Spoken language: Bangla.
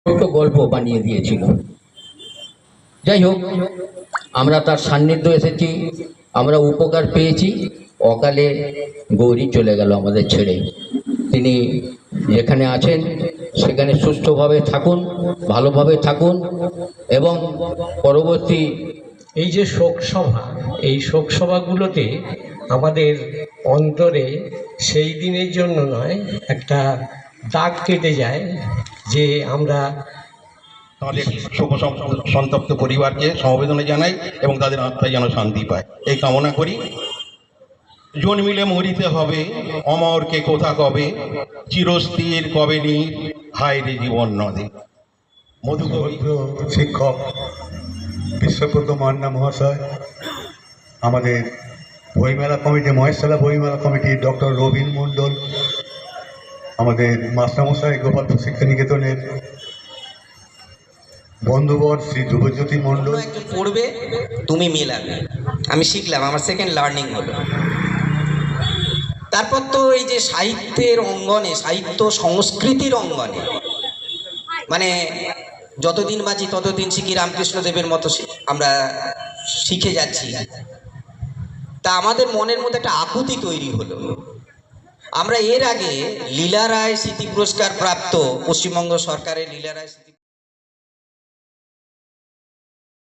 দুটো গল্প বানিয়ে দিয়েছিল। যাই হোক, আমরা তার সান্নিধ্য এসেছি, আমরা উপকার পেয়েছি। অকালে গৌরী চলে গেল আমাদের ছেড়ে। তিনি যেখানে আছেন সেখানে সুস্থভাবে থাকুন, ভালোভাবে থাকুন এবং পরবর্তী এই যে শোকসভা, এই শোকসভাগুলোতে আমাদের অন্তরে সেই দিনের জন্য নয়, একটা দাগ কেটে যায় যে আমরা তাদের শোক সন্তপ্ত পরিবারকে সমবেদনা জানাই এবং তাদের আত্মায় যেন শান্তি পায় এই কামনা করি। জন্মিলে মরিতে হবে, অমরকে কোথা কবে, চিরস্থির কবে নীর, হায় রে জীবন নদে। মধুভদ্র শিক্ষক বিশ্বব্রত মান্না মহাশয়, আমাদের বইমেলা কমিটি, মহেশতলা বইমেলা কমিটির ডক্টর রবীন মণ্ডল, আমাদের মাস্টারমশাই গোপালপুর শিক্ষা নিকেতনের বন্ধুবর শ্রী ধ্রুবজ্যোতি মণ্ডল। একজন পড়বে, তুমি মেলাবে, আমি শিখলাম, আমার সেকেন্ড লার্নিং হলো। তারপর তো এই যে সাহিত্যের অঙ্গনে, সাহিত্য সংস্কৃতির অঙ্গনে, মানে যতদিন বাঁচি ততদিন শিখি, রামকৃষ্ণদেবের মতো আমরা শিখে যাচ্ছি। তা আমাদের মনের মধ্যে একটা আকুতি তৈরি হলো। আমরা এর আগে লীলা রায় স্মৃতি পুরস্কার প্রাপ্ত, পশ্চিমবঙ্গ সরকারের লীলা রায় স্মৃতি